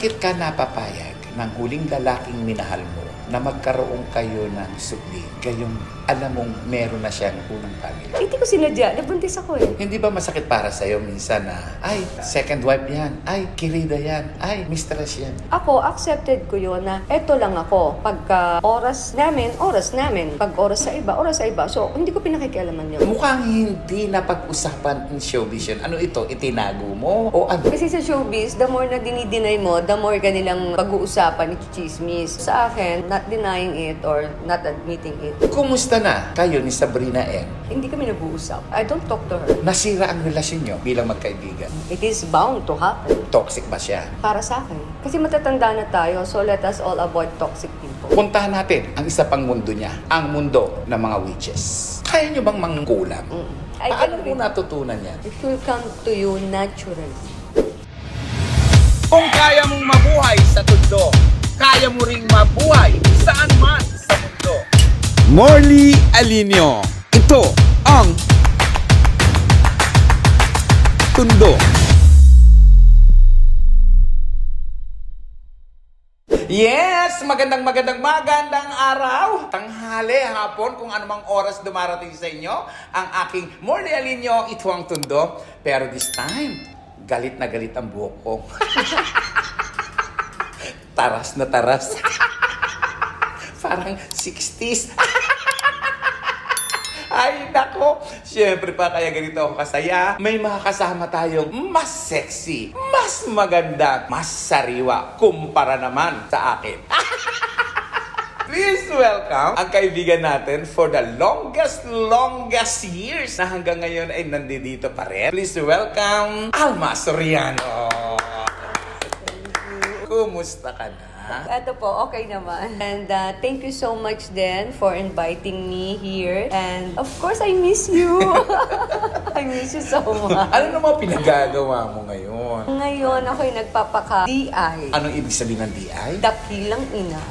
Bakit ka napapayag ng huling lalaking minahal mo na magkaroon kayo ng supli? Gayong alam mong meron na siyang unang pamilya. Hindi ko sinadya. Nabuntis ako eh. Hindi ba masakit para sa'yo minsan na, ay, second wife yan, ay, kirida yan, ay, mistress yan? Ako, accepted ko yun na eto lang ako. Pagka oras namin. Pag oras sa iba. So, hindi ko pinakikialaman yun. Mukhang hindi napag-usapan in showbiz yun. Ano ito? Itinago mo? O ano? Kasi sa showbiz, the more na dinideny mo, the more kanilang pag-uusapan, iti-chismis. Sa akin, not denying it or not admitting it. Kumusta na kayo ni Sabrina N? Hindi kami nag-uusap. I don't talk to her. Nasira ang relasyon nyo bilang magkaibigan. It is bound to happen. Toxic ba siya? Para sa akin. Kasi matatanda na tayo, so let us all avoid toxic people. Puntahan natin ang isa pang mundo niya. Ang mundo ng mga witches. Kaya nyo bang mangkulam? Paano mo natutunan yan? It will come to you naturally. Kung kaya mong mabuhay sa tundo, kaya mo ring mabuhay saan man sa mundo. Morley Alinio. Ito ang Tundo. Yes! Magandang araw! Tanghali, hapon, kung anumang oras dumarating sa inyo, ang aking Morley Alinio, ito ang Tundo. Pero this time, galit na galit ang buhok ko. Taras na taras. Parang 60s. Ay, nako. Siyempre pa kaya ganito ako kasaya. May mga kasama tayong mas sexy, mas maganda, mas sariwa, kumpara naman sa akin. Please welcome ang kaibigan natin for the longest years na hanggang ngayon ay nandito pa rin. Please welcome Alma Soriano. Kumusta ka na? Ito po, okay naman. And thank you so much then for inviting me here. And of course, I miss you. I miss you so much. Ano naman pinagagawa mo ngayon? Ngayon, ako'y nagpapaka-DI. Anong ibig sabihin ng DI? Dakilang ina.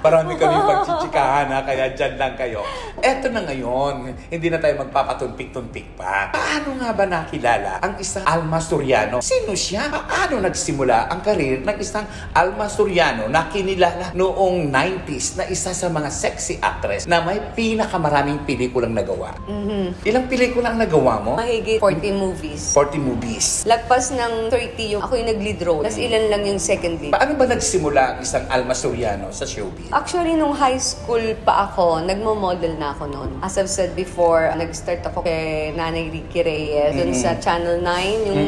Marami kami pagchichikahan ha, kaya dyan lang kayo. Eto na ngayon, hindi na tayo magpapatunpik-tunpik pa. Paano nga ba nakilala ang isang Alma Soriano? Sino siya? Paano nagsimula ang karir ng isang Alma Soriano na kinilala noong 90s na isa sa mga sexy actress na may pinakamaraming pelikulang nagawa? Ilang pelikulang nagawa mo? Mahigit 40 movies. 40 movies. Lagpas ng 30 yung ako yung nag-lead role. Tapos ilan lang yung second lead. Paano ba nagsimula ang isang Alma Soriano sa showbiz? Actually, nung high school pa ako, nagmo-model na ako noon. As I've said before, nag-start ako kay Nanay Ricky Reyes dun sa Channel 9, yung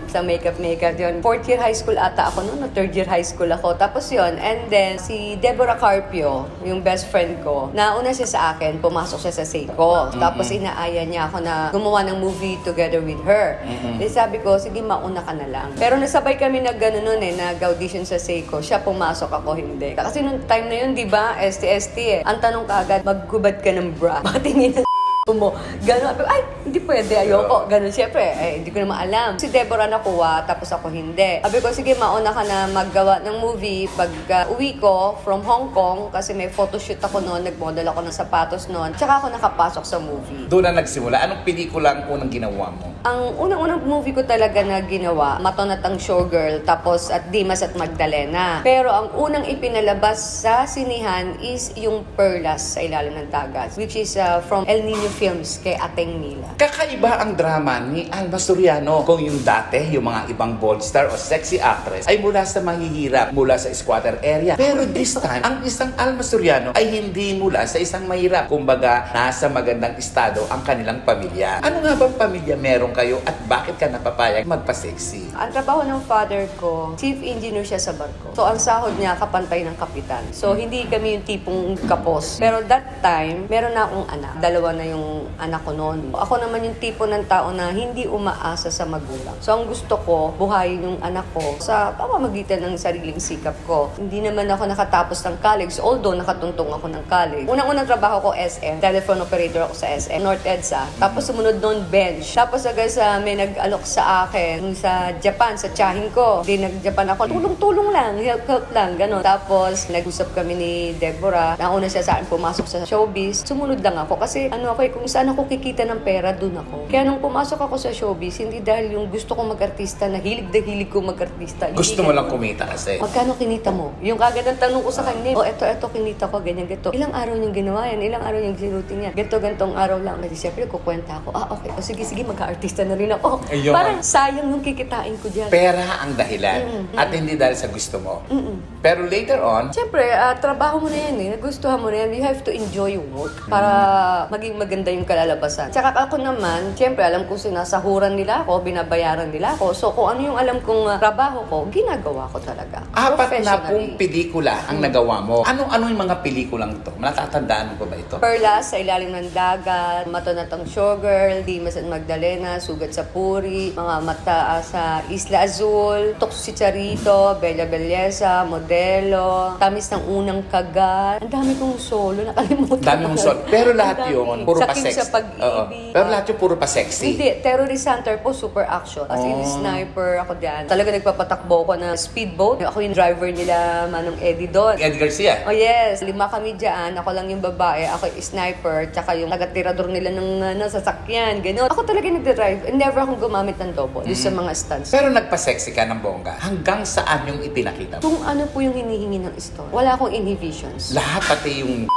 sa makeup yun. 4th year high school ata ako noon, 3rd year high school ako. Tapos yun, and then si Deborah Carpio, yung best friend ko, nauna siya sa akin, pumasok siya sa Seiko. Tapos inaaya niya ako na gumawa ng movie together with her. Then sabi ko, sige, mauna ka na lang. Pero nasabay kami nag-ano noon nag-audition sa Seiko. Siya pumasok, ako hindi. Kasi nung time na yun, di ba, ST Ang tanong kaagad, maghubad ka ng bra. Patingin mo, gano'n. Ay, hindi pwede, ayoko. Gano'n, syempre, hindi ko naman alam. Si Deborah nakuha, tapos ako hindi. Sabi ko, sige, mauna ka na maggawa ng movie. Pag uwi ko from Hong Kong, kasi may photoshoot ako noon, nag-model ako ng sapatos noon, tsaka ako nakapasok sa movie. Doon na nagsimula. Anong pelikula ang unang ginawa mo? Ang unang-unang movie ko talaga na ginawa, Matonatang Showgirl, tapos at Dimas at Magdalena. Pero ang unang ipinalabas sa sinihan is yung Perlas sa Ilalim ng Dagat, which is from El Nino Films kay Ateng Mila. Kakaiba ang drama ni Alma Soriano. Kung yung dati, yung mga ibang bold star o sexy actress ay mula sa mahihirap, mula sa squatter area. Pero this time, ang isang Alma Soriano ay hindi mula sa isang mahirap. Kumbaga, nasa magandang estado ang kanilang pamilya. Ano nga bang pamilya meron kayo at bakit ka napapayag magpa-sexy? Ang trabaho ng father ko, chief engineer siya sa barko. So, ang sahod niya kapantay ng kapitan. So, hindi kami yung tipong kapos. Pero that time, meron na akong anak. Dalawa na yung anak ko noon. Ako naman yung tipo ng tao na hindi umaasa sa magulang. So, ang gusto ko, buhayin yung anak ko sa pamamagitan ng sariling sikap ko. Hindi naman ako nakatapos ng college, although nakatuntong ako ng college. Unang-unang trabaho ko SM, telephone operator ako sa SM, North EDSA. Tapos sumunod noon bench. Tapos agad Kumbaga may nag-alok sa akin sa Japan, sa tiyahin ko. Di nag-Japan ako. Tulong-tulong lang, help lang, gano'n. Tapos, nag-usap kami ni Deborah. Nauna siya sa akin pumasok sa showbiz. Sumunod lang ako kasi kung saan ako kikita ng pera, dun ako. Kaya nung pumasok ako sa showbiz, hindi dahil yung gusto kong mag-artista, na hilig na hilig ko mag-artista. Gusto mo lang kumita kasi. Magkano kinita mo? Yung kagad ang tanong ko sa kanya, eto kinita ko, ganyan, ganito. Ilang araw niyang ginawa yan? Ilang araw niyang sinutin yan? Gantong araw lang. Kasi siyempre, kukwenta ako, okay. O sige, mag-artista na rin ako. Ayun. Parang sayang nung kikitain ko dyan. Pera ang dahilan. At hindi dahil sa gusto mo. Pero later on, siyempre, trabaho mo na yan eh. Nagustuhan mo na yan. You have to enjoy your work para maging maganda yung kalalabasan. Tsaka ako naman, siyempre, alam kong sinasahuran nila ako, binabayaran nila ako. So, kung ano yung alam kong trabaho ko, ginagawa ko talaga. 4 na pong pelikula ang nagawa mo. Ano yung mga pelikulang to? Natatandaan mo ba ito? Perlas, Sa Ilalim ng Dagat, Mato na Tang Showgirl, Dimas at Magdalena, Sugat sa Puri, Mga Mata sa Isla Azul, Tukso si Charito, Bella Belleza, Modelo, Tamis ng Unang Kagat. Ang dami kong solo, nakalimutan. Dami mong solo. Pero lahat yun, puro pa Saking sexy. sa Pag-ibig. Pero lahat yun, puro pa sexy. Hindi, Terrorist Hunter po, super action. As in, sniper ako dyan. Talaga nagpapatakbo ko ng speedboat. Ako yung driver nila, Manong Eddie doon. Eddie Garcia. Oh yes, 5 kami dyan. Ako lang yung babae, ako yung sniper, tsaka yung taga-tirador nila ng sasakyan, gano'n. Ako talaga nagdadrive. Never akong gumamit ng double sa mga stunts. Pero nagpa-sexy ka ng bongga. Hanggang saan yung ipinakita mo? Kung ano po yung hinihingi ng story. Wala akong inhibitions. Lahat, pati yung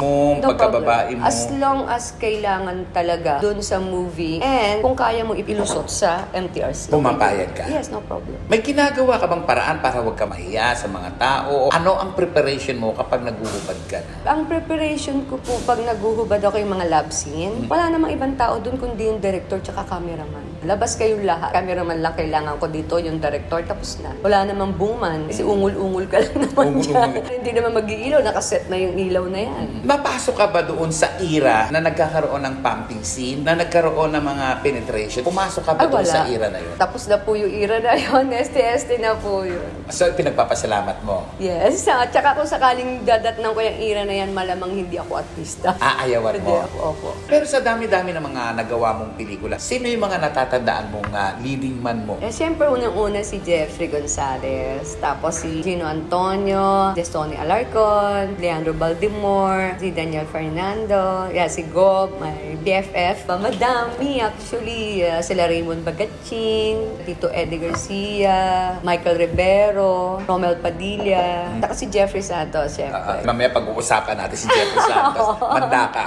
mo, No pagkababae problem. mo. As long as kailangan talaga dun sa movie and kung kaya mo ipilusot sa MTRC. Pumapayag ka? Yes, no problem. May ginagawa ka bang paraan para huwag ka mahiya sa mga tao? Ano ang preparation mo kapag naguhubad ka na? Ang preparation ko po pag naguhubad ako yung mga lab scene, wala namang ibang tao dun kundi yung director tsaka cameraman. Labas kayong lahat. Cameraman lang kailangan ko dito, yung director, tapos na. Wala namang boomman. Kasi ungul-ungul ka lang naman dyan. Hindi naman mag-iilaw, nakaset na yung ilaw na yan. Mapasok ka ba doon sa era na nagkakaroon ng pumping scene, na nagkaroon ng mga penetration? Pumasok ka ba doon sa era na yun? Tapos na po yung era na yun. ST na po yun. So, pinagpapasalamat mo? Yes. Tsaka kung sakaling dadatnan ko yung era na yan, malamang hindi ako artista. Aayawan Hindi mo? ako, opo. Pero sa dami-dami ng mga nagawa mong pelikula, sino yung mga natatandaan mong leading man mo? Siyempre, unang-una si Jeffrey Gonzalez, tapos si Gino Antonio, Destony Alarcon, Leandro Baldimore, si Daniel Fernando, si Gob, may BFF, madami actually. Sila Raymond Bagatching, Tito Eddie Garcia, Michael Rivero, Romel Padilla, saka si Jeffrey Santos, siyempre. Mamaya pag-uusapan natin si Jeffrey Santos. Manda ka.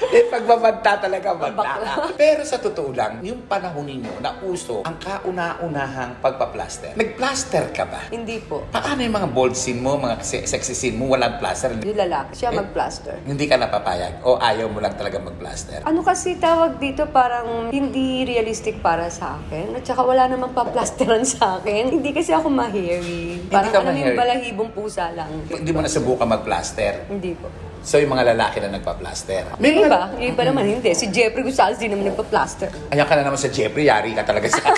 Pagbabanta talaga, banta ka. Pero sa totoo lang, yung panahon ninyo na uso ang kauna-unahang pagpa-plaster. Nag-plaster ka ba? Hindi po. Paano yung mga bold scene mo, mga sexy scene mo, walang plaster? Yung lalaki, siya mag-plaster. Hindi ka napapayag o ayaw mo lang talaga mag-plaster? Ano kasi tawag dito, parang hindi realistic para sa akin. At saka wala namang pa-plasteran sa akin. Hindi kasi ako ma-hairy. Parang ka yung ma-hairy? balahibong pusa lang. Hindi mo nasubukan mag-plaster? Hindi po. So, yung mga lalaki na nagpa-plaster. Yung iba naman hindi. Si Jeffrey Gonzalez din naman nagpa-plaster. Ayan ka na naman sa Jeffrey, yari ka talaga sa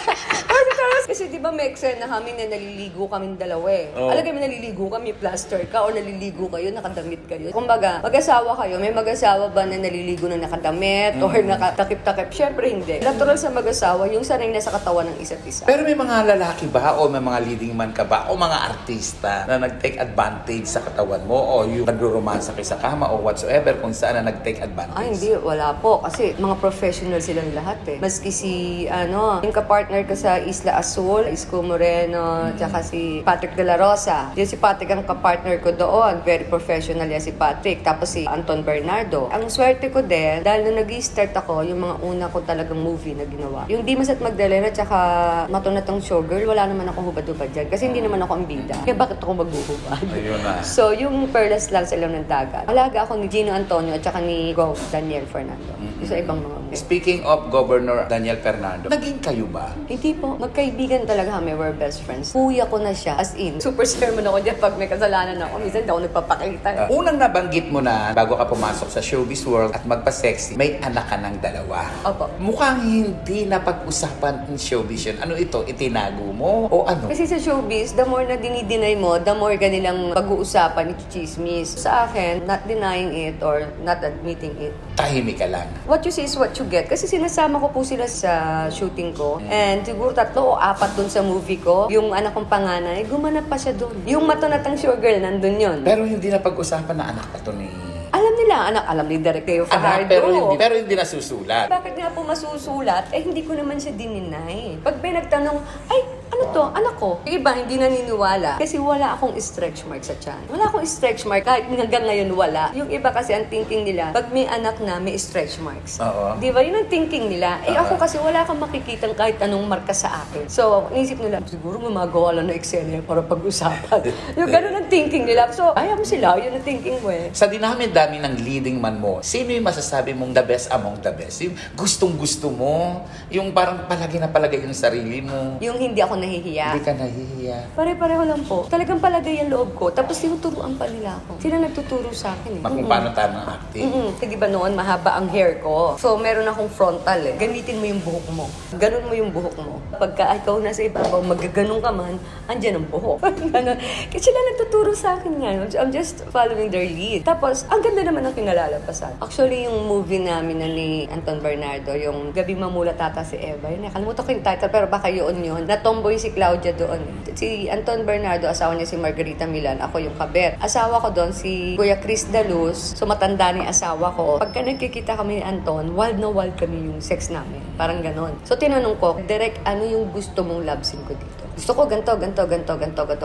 Kasi di ba may eksena kami na naliligo kaming dalawa eh. Oh. Alagay mo naliligo kami, plaster ka, o naliligo kayo, nakadamit kayo. Kumbaga, mag-asawa kayo, may mag-asawa ba na naliligo na nakadamit or nakatakip-takip? Siyempre hindi. Natural sa mag-asawa, yung sanay na sa katawan ng isa't isa. Pero may mga lalaki ba o may mga leading man ka ba o mga artista na nag-take advantage sa katawan mo o yung nagro-romansa kayo sa kama o whatsoever kung saan na nag-take advantage? Ay, hindi. Wala po. Kasi mga professional silang lahat eh. Maski si, yung kapartner ko sa Isla Azul, Isko Moreno, tsaka si Patrick De La Rosa. Yung si Patrick ang kapartner ko doon. Very professional yan si Patrick. Tapos si Anton Bernardo. Ang swerte ko din, dahil nung nag-start ako, yung mga una ko talagang movie na ginawa. Yung Dimas at Magdalena, tsaka Mato na Tang Showgirl, wala naman akong hubad-hubad dyan. Kasi hindi naman ako ang bida. Kaya bakit ako maghuhubad? Ayun na. So, yung Perlas lang sa Ilalim ng Dagat. Alaga ako ni Gino Antonio at tsaka ni Go Daniel Fernando. Yung sa ibang mga movie. Speaking of Governor Daniel Fernando, naging kayo ba? Hindi po. Magkaibigan talaga talaga kami, we're best friends. Kuya ko na siya, as in. Super sermon ako dyan pag may kasalanan ako. Minsan hindi ako nagpapakita. Unang nabanggit mo na bago ka pumasok sa showbiz world at magpa-sexy, may anak ka ng dalawa. Opo. Mukhang hindi napag-usapan ng showbiz yun. Ano ito? Itinago mo? O ano? Kasi sa showbiz, the more na dinideny mo, the more ganilang pag-uusapan, chismis. Sa akin, not denying it or not admitting it. Tahimik ka lang. What you see is what you get. Kasi sinasama ko po sila sa shooting ko. And siguro 3 o 4 dun sa movie ko. Yung anak kong panganay, gumanap pa siya dun. Yung matunatang showgirl, nandun yun. Pero hindi napag-usapan na anak pa to ni... Alam nila, alam ni Direk Teo Fajardo. Pero hindi nasusulat. Bakit nga po masusulat? Hindi ko naman siya dininay. Pag may nagtanong, ay, ano to? Anak ko. Yung iba, hindi naniniwala. Kasi wala akong stretch mark sa tiyan. Wala akong stretch mark. Kahit hanggang ngayon wala. Yung iba kasi ang thinking nila, pag may anak na, may stretch marks. Oo. Di ba? Yun ang thinking nila. Ako kasi wala kang makikitang kahit anong marka sa akin. So, inisip nila, siguro gumagawa lang ng eksena para pag-usapan. Yung ganun ang thinking nila. So, ayaw mo sila. Yun ang thinking mo eh. Sa dinami-dami ng leading man mo, sino yung masasabi mong the best among the best? Yung gustong-gusto mo? Yung parang palagi na palagay yung sarili mo? Yung hindi ako nahihiya. Hindi ka nahihiya. Pare-pareho lang po. Talagang palagay ang loob ko. Tapos tinuturuan pa nila ako. Sila nagtuturo sa akin eh. Kung paano tamang acting. Kasi ba noon, mahaba ang hair ko. So, meron akong frontal eh. Gamitin mo yung buhok mo. Ganon mo yung buhok mo. Pagka ikaw nasa ibabaw, magaganon ka man, andyan ang buhok. Ganon. Kasi sila nagtuturo sa akin nga. I'm just following their lead. Tapos, ang ganda naman ang kinalalampasan. Actually, yung movie namin na ni Anton Bernardo, yung Gabing Mamula Tata si Eva, yun, nakalimutan ko yung title, pero baka yun. Na-tomboy si Claudia doon. Si Anton Bernardo, asawa niya si Margarita Milan, ako yung kabet. Asawa ko doon, si Kuya Chris Daluz, so matanda ni asawa ko. Pagka nagkikita kami ni Anton, wild na wild kami yung sex namin. Parang ganon. So tinanong ko, Direk, ano yung gusto mong love scene ko dito? Gusto ko ganto.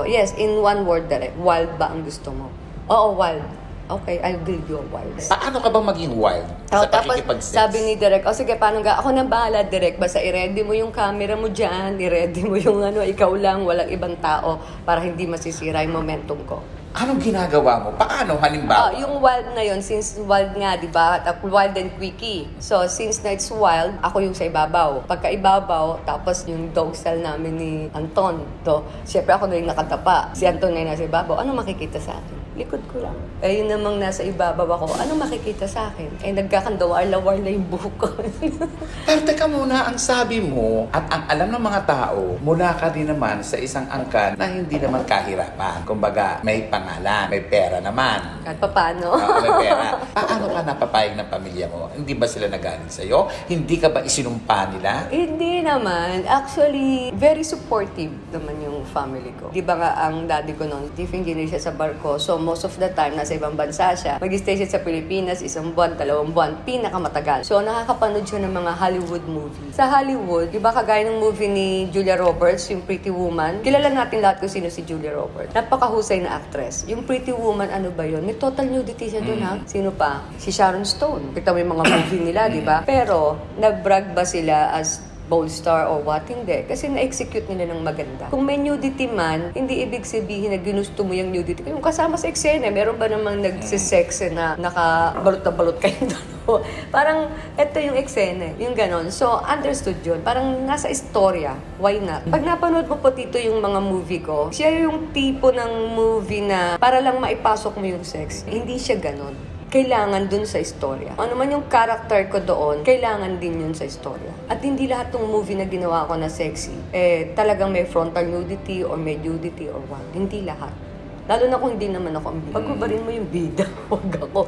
Yes, in one word, Direk, wild ba ang gusto mo? Oo, wild. Okay, I'll give you a wild. Paano ka bang maging wild sa pakikipag-sex? Sabi ni Direk, sige, paano ga? Ako nang bahala, Direk. Basta i-ready mo yung camera mo dyan, i-ready mo yung ikaw lang, walang ibang tao, para hindi masisira yung momentum ko. Anong ginagawa mo? Paano? Halimbawa? Yung wild na yun, since wild nga, di ba? Wild and quickie. So, since na it's wild, ako yung sa ibabaw. Pagka ibabaw, tapos yung dog style namin ni Anton. Siyempre ako na yung nakatapa. Si Anton na yung nasa ibabaw. Ano makikita sa akin? Likod ko lang. Yun namang nasa ibabaw ako. Ano makikita sa akin? Nagkakandawar-lawar na yung buhok ko. Pero teka muna, ang sabi mo, at ang alam ng mga tao, mula ka din naman sa isang angkan na hindi naman kahirapan. Kumbaga, may pangalan, may pera naman. At paano? May pera. Paano ka napapayag ng pamilya mo? Hindi ba sila nagalit sa'yo? Hindi ka ba isinumpa nila? Hindi naman. Actually, very supportive naman yung family ko. Di ba nga ang daddy ko noon, chief engineer siya sa barko. So, most of the time, nasa ibang bansa siya. Mag-stay siya sa Pilipinas, 1 buwan, 2 buwan, pinakamatagal. So, nakakapanood siya ng mga Hollywood movie. Sa Hollywood, di ba kagaya ng movie ni Julia Roberts, yung Pretty Woman, kilala natin lahat kung sino si Julia Roberts. Napakahusay na actress. Yung Pretty Woman, ano ba yun? May total nudity siya doon, ha? Sino pa? Si Sharon Stone. Kita mo yung mga movie nila, di ba? Pero, nag-brag ba sila as bold star or what? Hindi. Kasi na-execute nila ng maganda. Kung may nudity man, hindi ibig sabihin na ginusto mo yung nudity. Yung kasama sa eksena, meron ba namang nagsisex na nakabalot na balot kayo doon? Parang, eto yung eksena. Yung ganon. So, understood yun. Parang nasa istorya. Why not? Pag napanood mo po dito yung mga movie ko, siya yung tipo ng movie na para lang maipasok mo yung sex. Hindi siya ganon. Kailangan dun sa istorya. Ano man yung character ko doon, kailangan din yun sa istorya. At hindi lahat ng movie na ginawa ko na sexy, talagang may frontal nudity or may nudity or what. Hindi lahat. Lalo na kung hindi naman ako ang bida. Pagkubarin mo yung bida, huwag ako.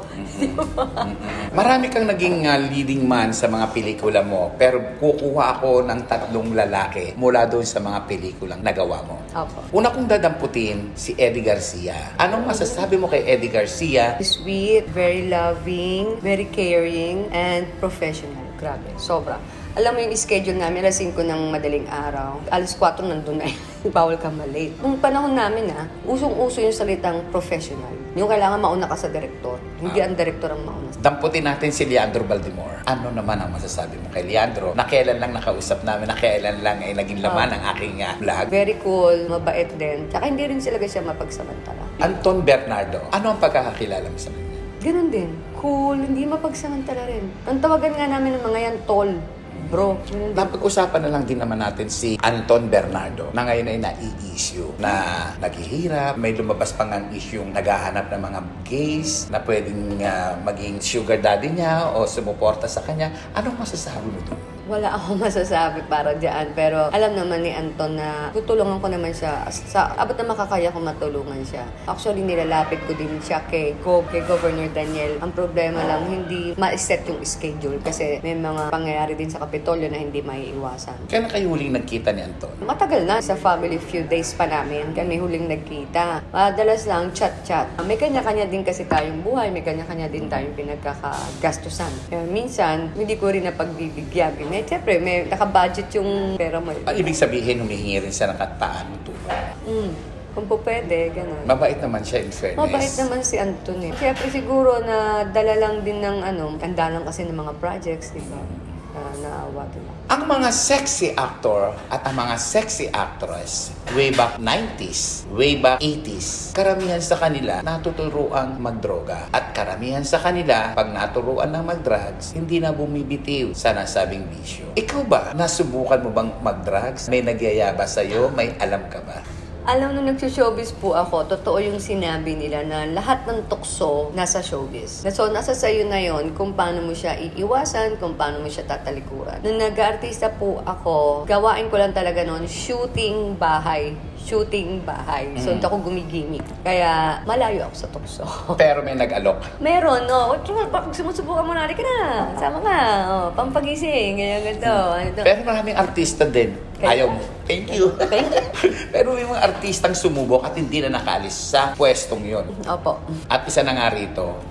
Marami kang naging leading man sa mga pelikula mo, pero kukuha ako ng 3 lalaki mula doon sa mga pelikulang nagawa mo. Opo. Una kong dadamputin, si Eddie Garcia. Anong masasabi mo kay Eddie Garcia? Sweet, very loving, very caring, and professional. Grabe, sobra. Alam mo yung schedule namin, alas 5 ng madaling araw. Alas 4 nandun na bawal ka malate. Nung panahon namin usong-uso yung salitang professional. Yung kailangan mauna ka sa direktor. Hindi ang direktor ang mauna. Damputin natin si Leandro Valdemor. Ano naman ang masasabi mo kay Leandro? Na kailan lang nakausap namin, na kailan lang ay naging laman ang aking vlog. Very cool, mabait din. Tsaka hindi rin talaga siya mapagsamantala. Anton Bernardo, ano ang pagkakakilala mo sa kanya? Ganun din. Cool, hindi mapagsamantala rin. Ang tawagan nga namin ng mga yan, tol. bro. Napag-usapan na lang din naman natin si Anton Bernardo na ngayon ay nai-issue na naghihirap. May lumabas pa ng issue yung naghahanap ng mga gays na pwedeng maging sugar daddy niya o sumuporta sa kanya. Anong masasabi mo doon? Wala akong masasabi para dyan. Pero alam naman ni Anton na tutulungan ko naman siya. Sa abot na makakaya ko matulungan siya. Actually, nilalapit ko din siya kay Governor Daniel. Ang problema lang, hindi ma-set yung schedule kasi may mga pangyayari din sa Kapitolyo na hindi maiiwasan. Kailan kayo huling nagkita ni Anton? Matagal na. Sa family few days pa namin kami huling nagkita. Madalas lang chat-chat. May kanya-kanya din kasi tayong buhay. May kanya-kanya din tayong pinagkakagastusan. Kaya minsan, hindi ko rin napagbibigyan. Siyempre, may nakabudget yung pera mo. Ibig sabihin, humihingi rin siya ng kataang tulong. Kung po pwede, gano'n. Mabait naman siya, in fairness. Mabait naman si Anton eh. Siyempre siguro na dala lang din ng handa lang kasi ng mga projects, di ba? Naawa din ako. Ang mga sexy actor at ang mga sexy actress, way back 90s, way back 80s, karamihan sa kanila natuturuang magdroga. At karamihan sa kanila, pag naturuan ng magdrugs, hindi na bumibitiw sa nasabing bisyo. Ikaw ba, nasubukan mo bang magdrugs? May nagyayaba sa'yo? May alam ka ba? Alam nung nagsushowbiz po ako, totoo yung sinabi nila na lahat ng tukso nasa showbiz. So, nasa sayo na yon kung paano mo siya iiwasan, kung paano mo siya tatalikuran. Nung nag-artista po ako, gawain ko lang talaga noon, shooting bahay. So, hindi ako gumigimik. Kaya, malayo ako sa tukso. Pero may nag-alok. Meron, no? Pag sumusubukan mo na, ka na. Sama ka. Oh, pampagising. Ganyan. Pero maraming artista din. Ayaw mo. Thank you. Thank you. Pero may mga artistang sumubok at hindi na nakaalis sa pwestong yon. Opo. At isa na nga rito.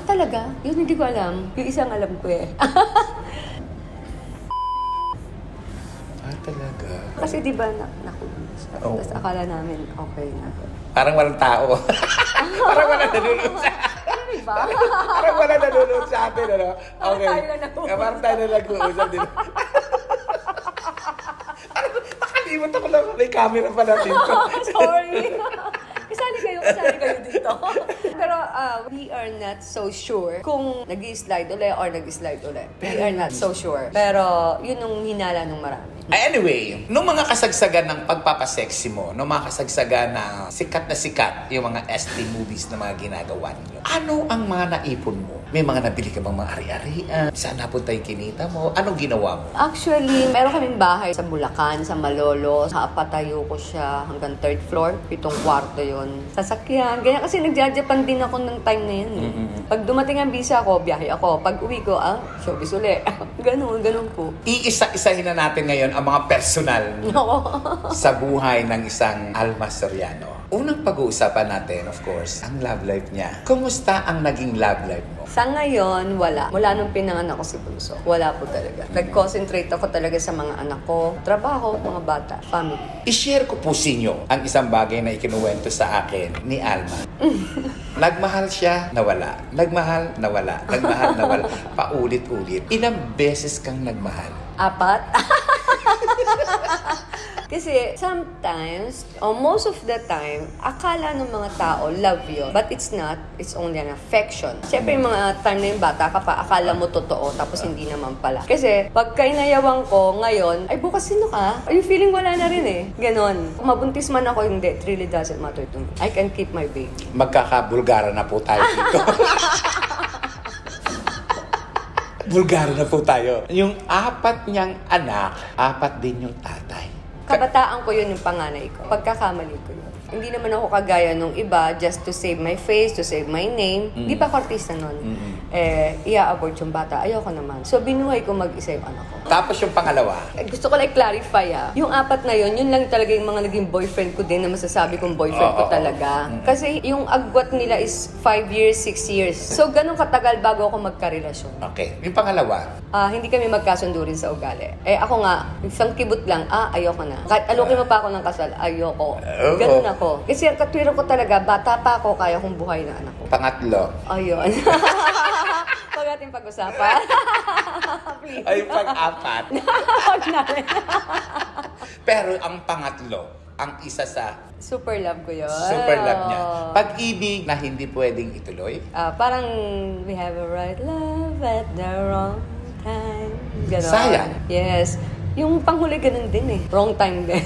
Talaga? Yun hindi ko alam. Yung isang alam ko eh. Talaga? Kasi di ba nakulong siya. Oh. Tapos akala namin okay na. Parang walang tao. Parang walang nalulog sa Diba? Parang walang nalulog sa atin, ano? Okay. Tayo na nag-uusap. Parang tayo na nag-uusap din. Nakalimot ako lang. May camera pa natin ko. Sorry. Kasali kayo dito. Pero we are not so sure kung nag-slide ulit or nag-slide ulit. We are not so sure. Pero yun yung hinala ng marami. Anyway, nung mga kasagsagan ng pagpapasexy mo, nung mga kasagsagan na sikat yung mga SD movies na mga ginagawa ninyo, ano ang mga naipon mo? May mga nabili ka bang mga ari-arian? Saan napunta yung kinita mo? Anong ginawa mo? Actually, meron kaming bahay sa Bulacan, sa Malolo. Patayo ko siya hanggang 3rd floor. 7 kwarto yun. Sasakyan. Ganyan kasi nagja-Japan din ako ng time na yun. Pag dumating ang visa ko, biyahe ako. Pag uwi ko, showbiz uli. Ganun po. Iisa-isahin na natin ngayon ang mga personal sa buhay ng isang Alma Soriano. Unang pag-uusapan natin, of course, ang love life niya. Kumusta ang naging love life mo? Sa ngayon, wala. Mula nung pinanganak ko si Bunso, wala po talaga. Nag-concentrate ako talaga sa mga anak ko, trabaho, mga bata, family. I-share ko po sa inyo ang isang bagay na ikinuwento sa akin ni Alma. Nagmahal siya, nawala. Nagmahal, nawala. Nagmahal, nawala. Paulit-ulit. Ilang beses kang nagmahal? 4. Kasi sometimes, or most of the time, akala ng mga tao love you, but it's not. It's only an affection. Siyempre, yung mga time na yung bata ka pa, akala mo totoo, tapos hindi naman pala. Kasi, pag kainayawang ko ngayon, ay bukas sino ka? Are you feeling wala na rin eh? Ganon. Kung mabuntis man ako, hindi. It really doesn't matter to me. I can keep my baby. Magkakabulgara na po tayo dito. Bulgara na po tayo. Yung 4 niyang anak, 4 din yung tatay. Kabataan ko yun yung panganay ko. Pagkakamali ko yun. Hindi naman ako kagaya nung iba just to save my face, to save my name. Di pa ako artista nun. Ia-abort yung bata. Ayoko naman. So, binuhay ko mag-isa yung anak ko. Tapos yung pangalawa? Gusto ko clarify Yung 4 na yun lang talaga yung mga naging boyfriend ko din na masasabi kong boyfriend ko talaga. Kasi yung agwat nila is 5 years, 6 years. So, ganun katagal bago ako magkarelasyon. Okay. Yung pangalawa? Hindi kami magkasundo rin sa ugali. Ako nga, isang kibot lang, ayoko na. Kahit alukin mo pa ako ng kasal, ayoko. Ganun ako. Kasi katwiro ko talaga, bata pa ako, kaya kong buhay na anak ko. Pangatlo? Ayun. Huwag natin pag-usapan. Ay, pang-4. Huwag na rin. Pero ang pangatlo, ang isa sa Super love ko yun. super love niya. Pag-ibig na hindi pwedeng ituloy. Parang we have a right love at the wrong time. Ganon. Sayang. Yes. Yung panghuli ganun din eh. Wrong time din.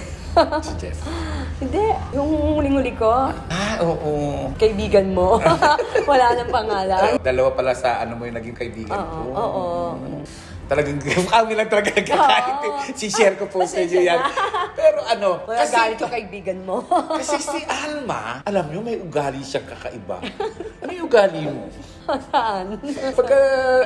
Si Jeff. Hindi. Yung huling-huli ko, Oo. kaibigan mo. Wala nang pangalan. Dalawa pala sa ano mo yung naging kaibigan ko. Oo. Talagang kami lang talaga nagkakait. Si-share ko po sa inyo yan. Pero ano, Wala galit ko kaibigan mo. kasi si Alma, alam nyo, may ugali siyang kakaiba. Ano yung ugali mo? Saan? Pagka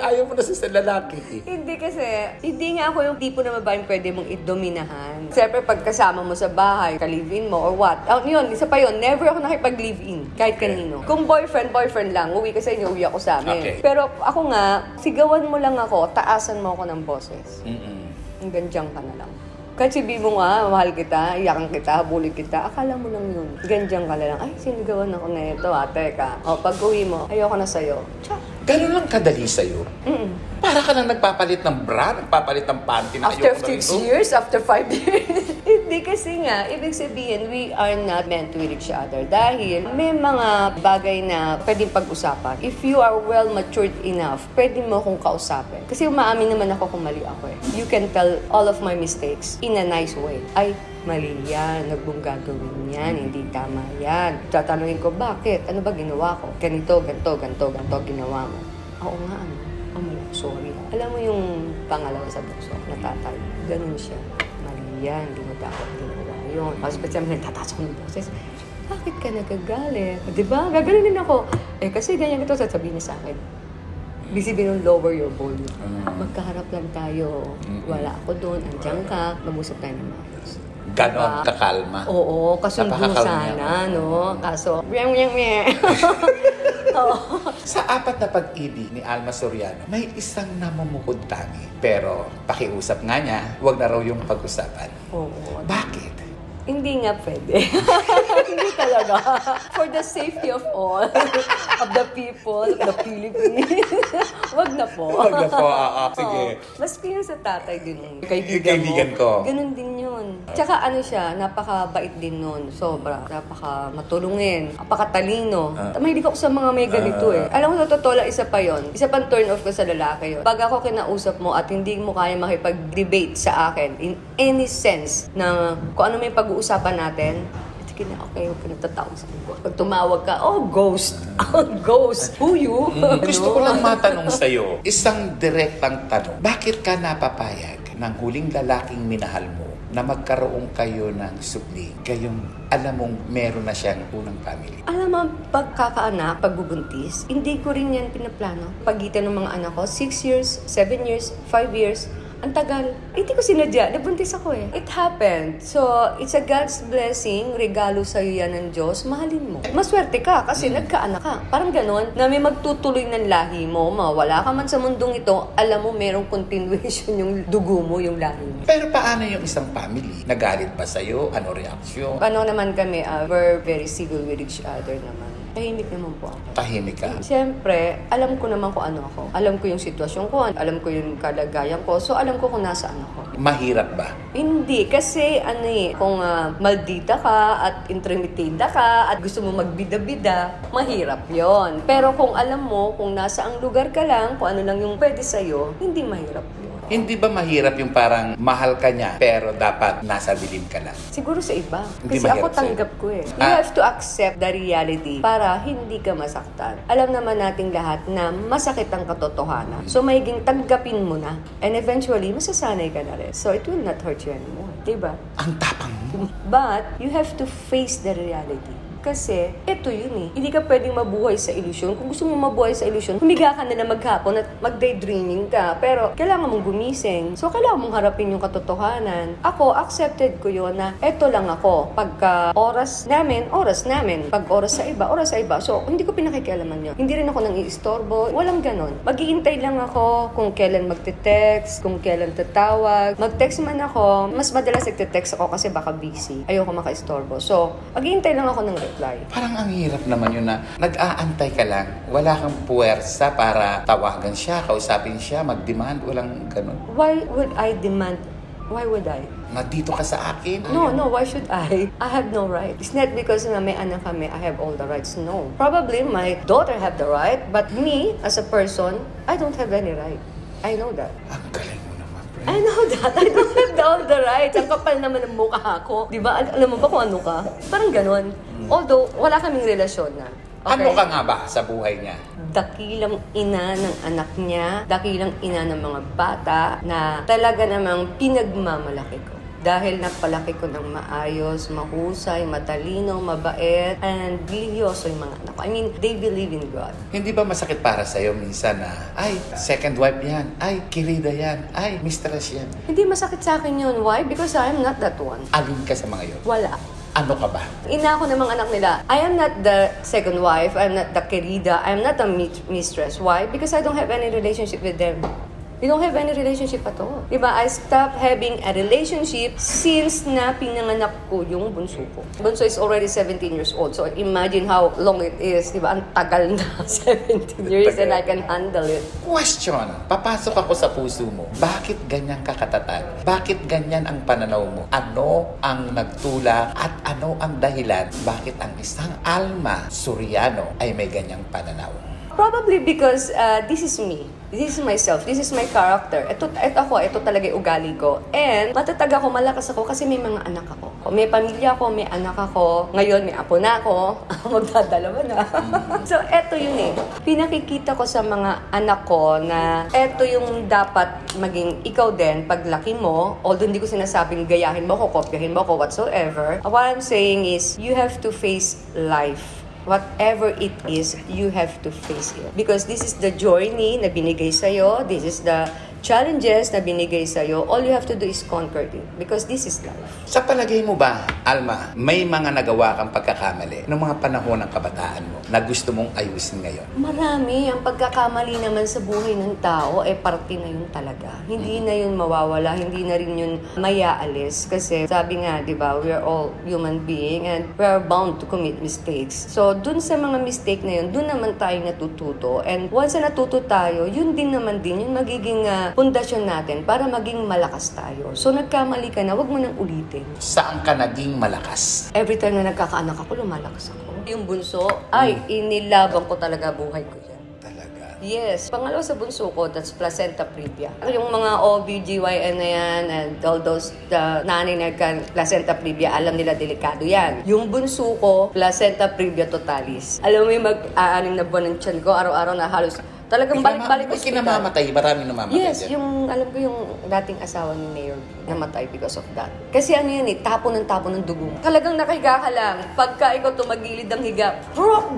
ayaw mo na sa lalaki eh. Hindi kasi, hindi nga ako yung tipo na babaeng pwede mong idominahan. Siyempre, pag kasama mo sa bahay, ka-live-in mo or what. Yun, isa pa yun, never ako nakipag-live-in, kahit kanino. Kung boyfriend lang, uwi ka sa inyo, uwi ako sa amin. Okay. Pero ako nga, sigawan mo lang ako, taasan mo ako ng boses. Mm-mm. Hanggang dyan ka na lang. Kahit sabihin mo nga, mahal kita, iyakan kita, habulin kita, akala mo lang yun. Ganyan ka na lang, ay, sinigawan ako na ito, teka. O, pag uwi mo, ayoko na sa'yo. Tsa. Ganun lang kadali sa'yo. Para ka lang nagpapalit ng bra, nagpapalit ng panty na After ayoko na 6 years, after 5 years. Hindi kasi nga, ibig sabihin, we are not meant with each other. Dahil may mga bagay na pwedeng pag-usapan. If you are well matured enough, pwede mo akong kausapin. Kasi umaamin naman ako kung mali ako eh. You can tell all of my mistakes in a nice way. Ay, mali yan, nagmong gagawin yan, hindi tama yan. Tatanungin ko, bakit? Ano ba ginawa ko? Ganito, ginawa mo. Oo nga, ano? Sorry. Alam mo yung pangalawa sa bukso, na tatay, ganun siya. Mali yan, hindi mo dapat ginawa yun. Tapos pati naman nagtataas ako ng boses, bakit ka nagagalit? Diba? Gagalinin ako. Kasi ganyan ito, sasabihin niya sa akin. Busy bin lower your volume. Magkaharap lang tayo. Wala ako doon, andyan ka, mag-usap tayo ng maayos. Ganon kakalma. Oo, kasundo Napakakalma sana, niya. no? Kaso, Sa apat na pag-ibig ni Alma Soriano, may isang namumukod tangi. Pero pakiusap nga niya, huwag na raw yung pag-usapan. Oo. Bakit? Hindi nga pwede. Hindi talaga. For the safety of all, of the people, of the Philippines. Wag na po. Huwag na po, sige. Maski yung sa tatay din, Yung mo. kaibigan ko. Ganun din yun. Tsaka ano siya, napakabait din nun. Sobra. Napaka matulungin. Napakatalino. Mahilig ako sa mga may ganito eh. Alam mo, sa totoo lang, isa pa yon. Isa pang turn off ko sa lalaki yun. Pag ako kinausap mo at hindi mo kaya makipag-debate sa akin in any sense na kung ano may pag-uusapan natin, sige na, okay, huwag ka natatawag sa ko. Pag tumawag ka, ghost. Ghost. Who you? Gusto ko lang matanong sa'yo, isang direktang tanong. Bakit ka napapayag ng huling lalaking minahal mo na magkaroon kayo ng supli? Kayong alam mong meron na siyang unang family. Alam mo, pagkakaanak, pagbubuntis, hindi ko rin yan pinaplano. Pagitan ng mga anak ko, 6 years, 7 years, 5 years, ang tagal. Hindi ko sinadya. Nabuntis ako eh. It happened. So, it's a God's blessing. Regalo sa'yo yan ng Diyos. Mahalin mo. Maswerte ka kasi nagkaanak ka. Parang ganon, na may magtutuloy ng lahi mo. Mawala ka man sa mundong ito, alam mo, merong continuation yung dugo mo, yung lahi mo. Pero paano yung isang family? Nagalit ba sa'yo? Ano reaksyon? Paano naman kami, we're very civil with each other naman. Tahimik naman po ako. Tahimik ka? Siyempre, alam ko naman kung ano ako. Alam ko yung sitwasyon ko, alam ko yung kalagayan ko. So, alam ko kung nasaan ako. Mahirap ba? Hindi, kasi kung maldita ka at intrimitida ka at gusto mo magbida-bida, mahirap yon. Pero kung alam mo kung nasa ang lugar ka lang, kung ano lang yung pwede sa'yo, hindi mahirap yun. Hindi ba mahirap yung parang mahal ka niya pero dapat nasa dilim ka lang? Siguro sa iba. Hindi Kasi ako mahirap sa'yo. tanggap ko eh. You have to accept the reality para hindi ka masaktan. Alam naman nating lahat na masakit ang katotohanan. So, maiging tanggapin mo na. And eventually, masasanay ka na rin. So, it will not hurt you anymore. Diba? Ang tapang mo. But, you have to face the reality. Kasi, eto yun eh. Hindi ka pwedeng mabuhay sa ilusyon. Kung gusto mo mabuhay sa ilusyon, humiga ka na maghapon at mag-daydreaming ka. Pero, kailangan mong gumising. So, kailangan mong harapin yung katotohanan. Ako, accepted ko yun na eto lang ako. Pagka oras namin. Pag oras sa iba. So, hindi ko pinakikialaman yun. Hindi rin ako nang iistorbo. Walang ganon. Mag-iintay lang ako kung kailan magte-text, kung kailan tatawag. Mag-text man ako. Mas madalas nagte-text ako kasi baka busy. Ayoko maka-istorbo. So, mag-iintay lang ako ng reply. Parang ang hirap naman yun na nag-aantay ka lang. Wala kang puwersa para tawagan siya, kausapin siya, mag-demand. Walang ganun. Why would I demand Why would I? Nandito ka sa akin? No, why should I? I have no right. It's not because na may anak kami, I have all the rights. No. Probably my daughter have the right, but me, as a person, I don't have any right. I know that. Ang galing mo naman, friend. I know that. I don't have all the rights. Ang kapal naman ng mukha ko. Di ba? Alam mo ba kung ano ka? Parang ganun. Although, wala kaming relasyon na. Okay? Ano ka nga ba sa buhay niya? Dakilang ina ng anak niya, dakilang ina ng mga bata na talaga namang pinagmamalaki ko. Dahil napalaki ko ng maayos, mahusay, matalino, mabait, and religyoso yung mga anak ko. I mean, they believe in God. Hindi ba masakit para sa'yo minsan na, ay, second wife yan, ay, kirida yan, ay, mistress yan? Hindi masakit sa akin yun. Why? Because I am not that one. Alin ka sa mga yun? Wala. Ano ka ba? Ina ako ng mga anak nila. I am not the second wife. I am not the querida. I am not the mistress. Why? Because I don't have any relationship with them. We don't have any relationship at all. Diba? I stopped having a relationship since na pinanganak ko yung bunso ko. Bunso is already 17 years old. So imagine how long it is. Diba? Ang tagal na 17 years and I can handle it. Question. Papasok ako sa puso mo. Bakit ganyan ka katatag? Bakit ganyan ang pananaw mo? Ano ang nagtulak at ano ang dahilan bakit ang isang Alma Soriano ay may ganyang pananaw? Probably because this is me. This is myself. This is my character. Ito talaga yung ugali ko. And matatag ako, malakas ako kasi may mga anak ako. May pamilya ako, may anak ako. Ngayon, may apo na ako. Magdadalawa na. So, eto yun eh. Pinakikita ko sa mga anak ko na eto yung dapat maging ikaw din paglaki mo. Although hindi ko sinasabing gayahin mo ko, kopyahin mo ko, whatsoever. What I'm saying is, you have to face life. Whatever it is, you have to face it. Because this is the journey na binigay sa'yo. This is the challenges na binigay sa'yo. All you have to do is conquer it. Because this is life. Sa palagay mo ba, Alma, may mga nagawa kang pagkakamali noong mga panahon ng kabataan mo na gusto mong ayusin ngayon? Marami. Ang pagkakamali naman sa buhay ng tao, parte na yun talaga. Hindi na yun mawawala. Hindi na rin yun mayaalis. Kasi sabi nga, di ba, we are all human being and we are bound to commit mistakes. So, dun sa mga mistake na yun, dun naman tayo natututo. And once na natuto tayo, yun din naman din, yung magiging pundasyon natin para maging malakas tayo. So, nagkamali ka na, wag mo nang ulitin. Saan ka naging malakas? Every time na nagkakaanak ako, lumalakas ako. Yung bunso, inilaban ko talaga buhay ko yan. Talaga? Yes. Pangalawa sa bunso ko, that's placenta previa. Yung mga OBGYN na yan and all those nanay na placenta previa, alam nila delikado yan. Yung bunso ko, placenta previa totalis. Alam mo yung mag-aaning na buwan ng tiyan ko, araw-araw na halos talagang balik-balik May kinamamatay, maraming namamatay. Yes, dyan. yung alam ko yung dating asawa ni Mayor B, namatay because of that. Kasi ano yan tapon ng dugo. Talagang nakahiga ka lang. Pagka ikaw tumagilid ang higa,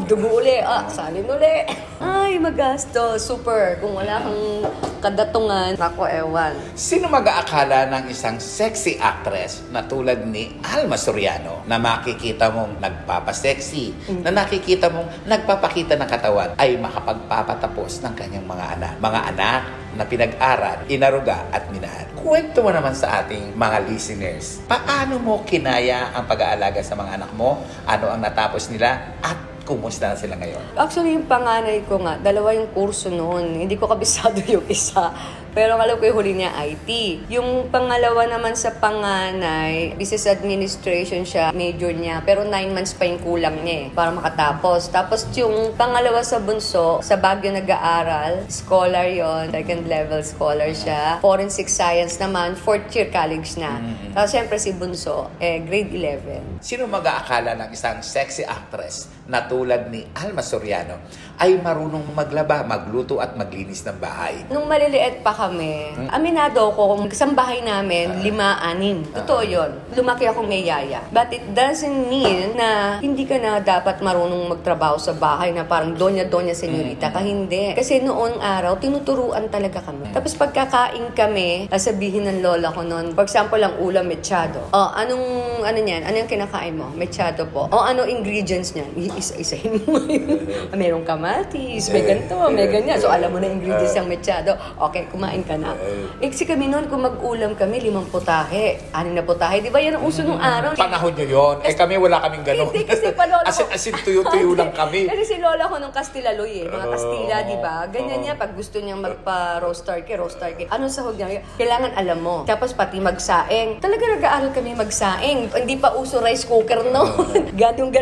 dugo uli, salin uli. Ay, magasto, super. Kung wala kang kadatungan, ako ewan. Sino mag-aakala ng isang sexy actress na tulad ni Alma Soriano na makikita mong nagpapasexy, na nakikita mong nagpapakita ng katawan ay makapagpapatapos ng kanyang mga anak. Mga anak na pinag-aral, inaruga at minahal. Kwento mo naman sa ating mga listeners. Paano mo kinaya ang pag-aalaga sa mga anak mo? Ano ang natapos nila? At kumusta na sila ngayon? Actually, yung panganay ko nga, 2 yung kurso noon. Hindi ko kabisado yung isa. Pero alam ko yung huli niya, IT. Yung pangalawa naman sa panganay, business administration siya, major niya. Pero 9 months pa yung kulang niya para makatapos. Tapos yung pangalawa sa bunso, sa Baguio nag-aaral, scholar yon, second level scholar siya. Forensic science naman, 4th year college na. Tapos syempre si bunso, grade 11. Sino mag-aakala ng isang sexy actress na tulad ni Alma Soriano ay marunong maglaba, magluto at maglinis ng bahay? Nung maliliit pa kami, aminado ako kung isang bahay namin, 5-6. Totoo yun. Lumaki akong may yaya. But it doesn't mean na hindi ka na dapat marunong magtrabaho sa bahay na parang donya-donya senyorita ka. Hindi. Kasi noong araw, tinuturuan talaga kami. Tapos pagkakain kami, sabihin ng lola ko noon, for example, ang ulam, mechado. Ano yan? Ano yung kinakain mo? Mechado po. Ano ingredients niyan? Isa-isahin mo yun. Meron ka kamatis, may ganito, may ganyan. So, alam mo na ingredients ng mechado. Okay, kumain ka na. Kasi kami noon, kung mag-ulam kami, 5 putahe, 6 na putahe. Di ba yan ang uso nung araw? Panahon nyo yun. Kami wala kaming ganun. Hindi, kasi pa lola ko. Asin tuyo-tuyo lang kami. Kasi si lola ko nung Kastilaloy mga Kastila, di ba? Ganyan niya, pag gusto niyang magpa-roast turkey. Anong sahog niya? Kailangan alam mo. Tapos pati magsaing. Talaga nag-aaral kami magsaing. Hindi pa uso rice cooker noon. Ganun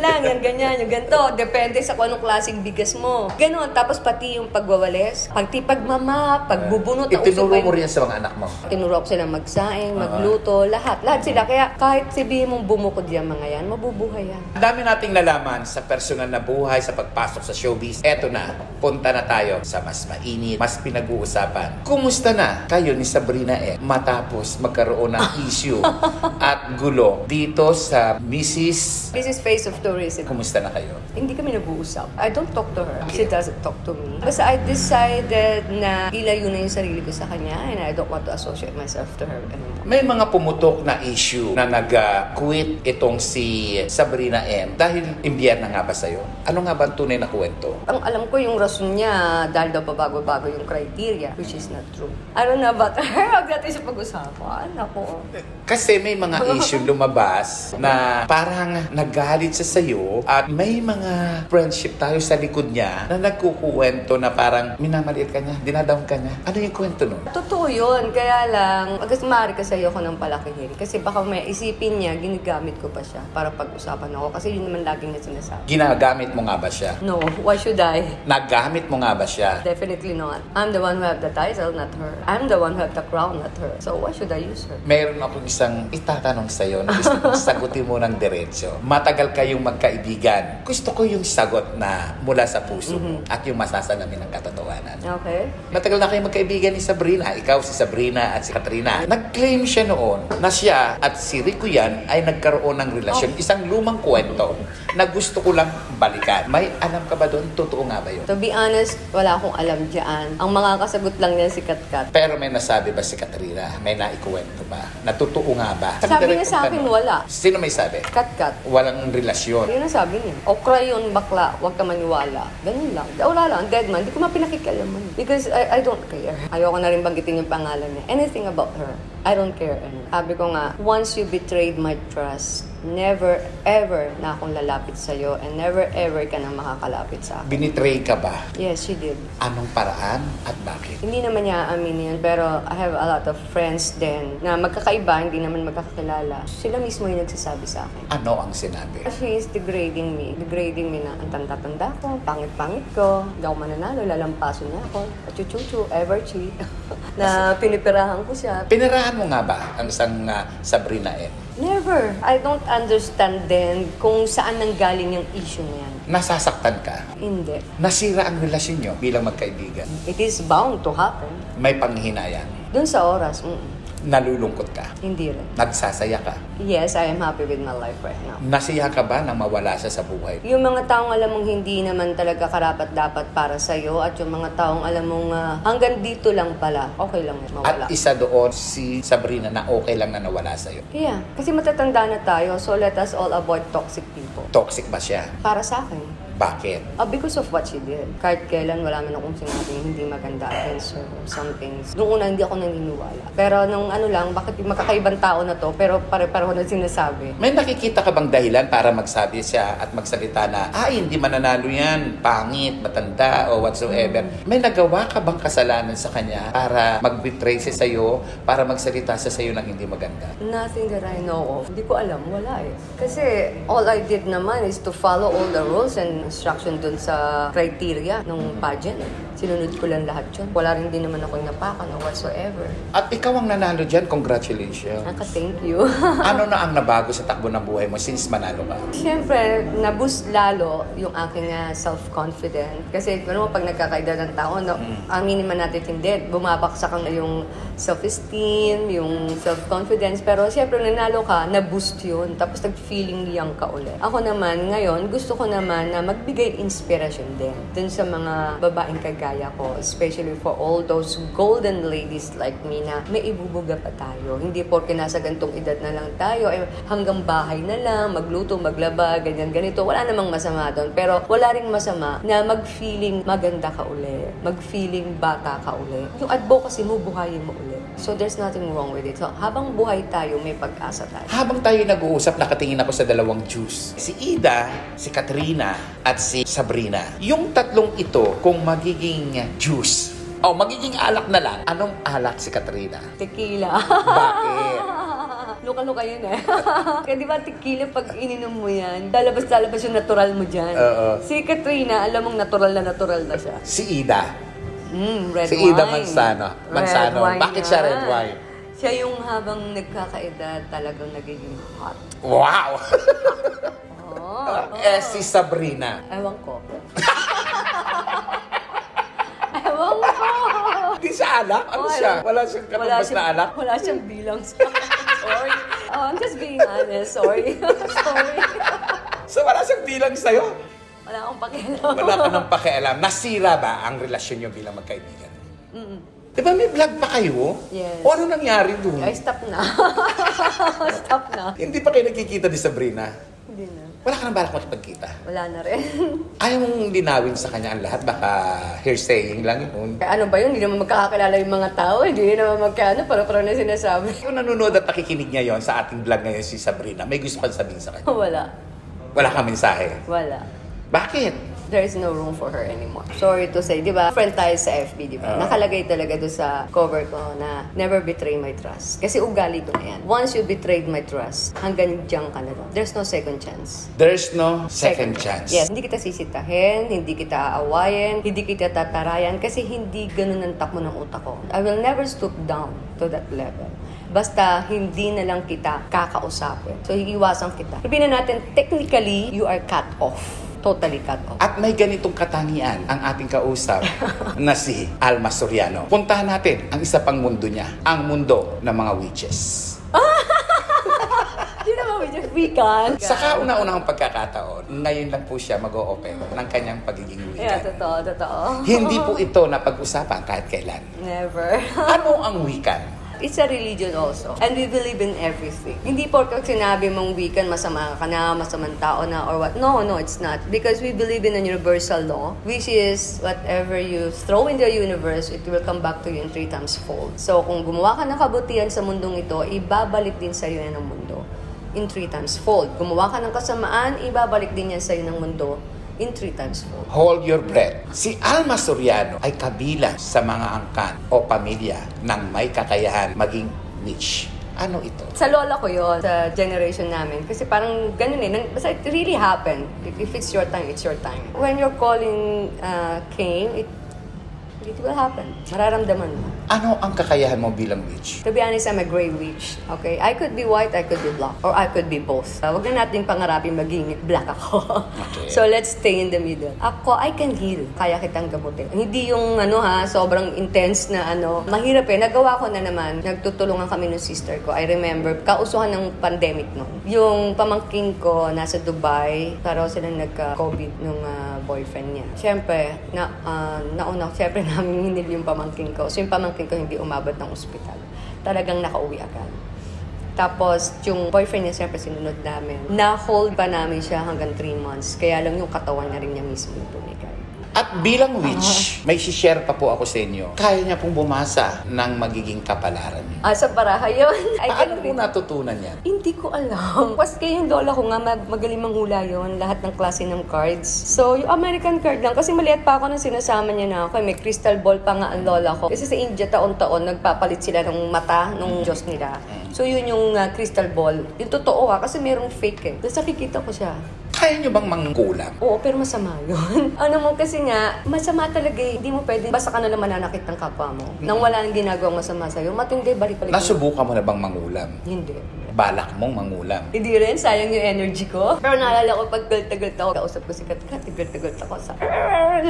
lang. Yan, ganyan. Yung ganito. Depende sa kung anong klaseng bigas mo. Ganon. Tapos pati yung pagwawalis. Pagmama, pagbubunot. Itinuro mo rin sa mga anak mo? Tinuro ko sila magsaing, magluto, lahat sila. Kaya kahit sabihin mong bumukod yung mga yan, mabubuhay yan. Ang dami nating nalaman sa personal na buhay, sa pagpasok sa showbiz. Eto na, punta na tayo sa mas mainit, mas pinag-uusapan. Kumusta na kayo ni Sabrina matapos magkaroon ng issue at gulo dito sa Mrs. Face of Tourism. Kumusta na kayo? Hindi kami nag-uusap. I don't talk to her. She doesn't talk to me. Basta I decided na ilayo na yung sarili ko sa kanya and I don't want to associate myself to her anymore. May mga pumutok na issue na nag-quit itong si Sabrina M. Dahil imbiyer na nga ba sa'yo? Ano nga ba ang tunay na kwento? Ang alam ko yung rason niya dahil daw pabago-bago yung criteria, which is not true. I don't know about her. Huwag natin siya pag-usapan. Ako. Kasi may mga issue lumabas na parang nagalit siya sa'yo at may mga friendship tayo sa likod niya na nagkukuwento na parang minamaliit ka niya, dinadown ka niya. Ano yung kwento nun? Totoo yun. Kaya lang, maaari kasi ayoko ng palakihin. Kasi baka may isipin niya, ginagamit ko pa siya para pag-usapan ako. Kasi yun naman laging niya sinasabi. Ginagamit mo nga ba siya? No. Why should I? Nagamit mo nga ba siya? Definitely not. I'm the one who have the title, not her. I'm the one who have the crown, not her. So why should I use her? Meron akong isang itatanong sa'yo na gusto kong sagutin mo ng diretso. Matagal kayong magkaibigan. Gusto ko yung sagot na mula sa puso at yung masasalamin ng katotohanan. Okay. Matagal na kayong magkaibigan ni Sabrina. Ikaw, si Sabrina at si Katrina. Nag-claim siya noon na siya at si Rico yan ay nagkaroon ng relasyon. Isang lumang kwento na gusto ko lang balikan. May alam ka ba doon? Totoo nga ba yun? To be honest, wala akong alam dyan. Ang mga kasagot lang niya si Katkat. Pero may nasabi ba si Katrina? May naikuwento ba? Natotoo nga ba? Sabi niya sa akin, wala. Sino may sabi? Katkat. Walang relasyon. Yun ang sabi niya. Okra yun, bakla. Huwag ka maniwala. Ganun lang. Wala lang. Dead man. Hindi ko mapinakikialaman. Because I don't care. Ayoko na rin banggitin yung pangalan niya. Anything about her. I don't care. Sabi ko nga, once you betrayed my trust, never ever na akong lalapit sa'yo and never ever ka na makakalapit sa akin. Binitray ka ba? Yes, she did. Anong paraan at bakit? Hindi naman niya amin yun, pero I have a lot of friends din na magkakaiba, hindi naman magkakilala. Sila mismo yung nagsasabi sa akin. Ano ang sinabi? She is degrading me. Degrading me na ang tanda-tanda ko, pangit-pangit ko, hindi ako mananalo, lalampaso niya ako, chuchuchu, ever cheat, na pinipirahan ko siya. Pinirahan mo nga ba ang isang Sabrina M? Never. I don't understand din kung saan nanggaling yung issue na yan. Nasasaktan ka? Hindi. Nasira ang relasyon nyo bilang magkaibigan? It is bound to happen. May panghinayang? Dun sa oras, Nalulungkot ka? hindi rin. Nagsasaya ka? Yes, I am happy with my life right now. Nasiya ka ba nang mawala siya sa buhay? Yung mga taong alam mong hindi naman talaga karapat-dapat para sa'yo at yung mga taong alam mong hanggang dito lang pala, okay lang yun, mawala. At isa doon si Sabrina na okay lang na nawala sa'yo. Yeah, kasi matatanda na tayo, so let us all avoid toxic people. Toxic ba siya? Para sa akin. Bakit? Because of what she did. Kahit kailan, wala man akong sinabing hindi maganda against her or some things. Noong una, hindi ako naniniwala. Pero nung bakit yung magkakaibang tao na to, pero pare-pareho na sinasabi. May nakikita ka bang dahilan para magsabi siya at magsalita na, hindi mananalo yan, pangit, matanda, o whatsoever. May nagawa ka bang kasalanan sa kanya para mag-betray siya sa'yo, para magsalita siya sa'yo ng hindi maganda? Nothing that I know of. Hindi ko alam, wala eh. Kasi all I did naman is to follow all the rules and instruction dun sa criteria ng pageant. Sinunod ko lang lahat yun. Wala rin din naman ako napakan o whatsoever. At ikaw ang nanalo dyan, congratulations. Thank you. Ano na ang nabago sa takbo ng buhay mo since manalo ka? Siyempre, na-boost lalo yung aking self-confidence. Kasi pag nagkakaedad ng tao, aminin man natin hindi, bumabaksak ang yung self-esteem, yung self-confidence. Pero siyempre, nanalo ka, na-boost yun. Tapos nag-feeling young ka ulit. Ako naman, ngayon, gusto ko naman na magbigay inspirasyon din dun sa mga babaeng kagaya ko, especially for all those golden ladies like me na may ibubuga pa tayo. Hindi porke nasa gantong edad na lang tayo, hanggang bahay na lang, magluto, maglaba, ganyan, ganito. Wala namang masama doon. Pero wala ring masama na mag-feeling maganda ka uli, mag-feeling bata ka uli. Yung advocacy mo, buhayin mo uli. So there's nothing wrong with it. So habang buhay tayo, may pag-asa tayo. Habang tayo nag-uusap, nakatingin ako sa dalawang juice. Si Ida, si Katrina, at si Sabrina. Yung tatlong ito, kung magiging juice, magiging alak na lang, anong alak si Katrina? Tequila. Bakit? Luka-luka yun eh. Kaya di ba tequila pag ininom mo yan, lalabas yung natural mo dyan. Si Katrina, alam mong natural na siya. Si Ida. Red si wine. Ida Manzano. Red wine. Bakit siya red wine? Siya yung habang nagkakaedad talagang nagiging hot. Wow! Si Sabrina. Ewan ko. Ewan ko. Di siya alak? Ano siya? Wala siyang katumbas na alak? Wala siyang bilang. Sorry. I'm just being honest. Sorry. Sorry. So wala siyang bilang sa'yo? Wala akong pakialam. Wala ka nang pakialam. Nasira ba ang relasyon niyo bilang magkaibigan? Di ba may vlog pa kayo? Yes. O ano nangyari doon? Ay, stop na. Stop na. Hindi pa kayo nagkikita ni Sabrina? Hindi na. Wala ka nang balak makipagkita? Wala na rin. Ayaw mong linawin sa kanya ang lahat? Baka hearsaying lang yun. Ano ba yun? Hindi naman magkakakilala yung mga tao. Hindi naman paro-paro na sinasabi. Kung nanonood at nakikinig niya yon sa ating vlog ngayon si Sabrina, may gusto pang sabihin sa kanya? Wala. Wala kang mensahe? Wala. Bakit? There is no room for her anymore. Sorry to say, di ba? Friend tayo sa FB, di ba? Nakalagay talaga doon sa cover ko na never betray my trust. Kasi ugali ko na yan. Once you betrayed my trust, hanggang diyan ka na doon. There's no second chance. There's no second chance. Yes, hindi kita sisitahin, hindi kita aawayin, hindi kita tatarayan kasi hindi ganun ang takbo ng utak ko. I will never stoop down to that level. Basta hindi na lang kita kakausapin. So, iiwasan kita. Sabihin na natin, technically, you are cut off. Totally cut off. At may ganitong katangian ang ating kausap na si Alma Soriano. Puntahan natin ang isa pang mundo niya, ang mundo ng mga witches. Hindi naman witches, weekend. Sa kauna-unahang pagkakataon, ngayon lang po siya mag-o-open ng kanyang pagiging wiccan. Yeah, totoo. Hindi po ito napag-usapan kahit kailan. Never. Ano ang wiccan? It's a religion also. And we believe in everything. Hindi porke sinabi mong weekend, masama ka na, masamang tao na, or what. No, it's not. Because we believe in a universal law, which is whatever you throw in the universe, it will come back to you in 3 times fold. So, kung gumawa ka ng kabutihan sa mundong ito, ibabalik din sa'yo yan ng mundo in 3 times fold. Gumawa ka ng kasamaan, ibabalik din yan sa'yo ng mundo in 3 times fold. Hold your breath. Si Alma Soriano ay kabilang sa mga angkan o pamilya ng may kakayahan maging witch. Ano ito? Sa lola ko yon, sa generation namin. Kasi parang ganun eh. Basta it really happened. If it's your time, it's your time. When your calling came, it will happen. Mararamdaman mo. Ano ang kakayahan mo bilang witch? To be honest, I'm a gray witch. Okay? I could be white, I could be black. Or I could be both. Huwag na natin pangarapin maging black ako. Okay. So, let's stay in the middle. Ako, I can heal. Kaya kitang gamutin. Hindi yung sobrang intense na mahirap eh. Nagawa ko na naman. Nagtutulungan kami ng sister ko. I remember, kausuhan ng pandemic noon. Yung pamangking ko, nasa Dubai. Paraw sila nagka-COVID nung boyfriend niya. Siyempre, nauna, siyempre namin hinil yung pamangking ko. So, yung pamangking ko hindi umabot ng ospital. Talagang nakauwi agad. Tapos, yung boyfriend niya, siyempre sinunod namin. Na-hold pa namin siya hanggang 3 months. Kaya lang yung katawan na rin niya mismo yung bumigay. At bilang witch, may share pa po ako sa inyo. Kaya niya pong bumasa ng magiging kapalaran niyo. Sa baraha yun. Paano mo natutunan yan? Hindi ko alam. Kasi yung lola ko nga, magaling manghula yun. Lahat ng klase ng cards. So, yung American card lang. Kasi maliit pa ako nang sinasama niya na ako. May crystal ball pa nga ang lola ko. Kasi sa India, taon-taon, nagpapalit sila ng mata ng Diyos nila. So, yun yung crystal ball. Yung totoo kasi merong fake eh. Tapos nakikita ko siya. Kaya niyo bang mangkulam? Oo, pero masama yun. Kasi nga, masama talaga eh. Hindi mo pwede, basta ka na lang mananakit ng kapwa mo. Nang wala nang ginagawang masama sa'yo, matindi, balik-balik. Nasubukan mo na bang mangulam? Hindi. Balak mong mangulam? Hindi rin, sayang yung energy ko. Pero naalala ko, pag galit ako, kausap ko si Kat, galit ako sa...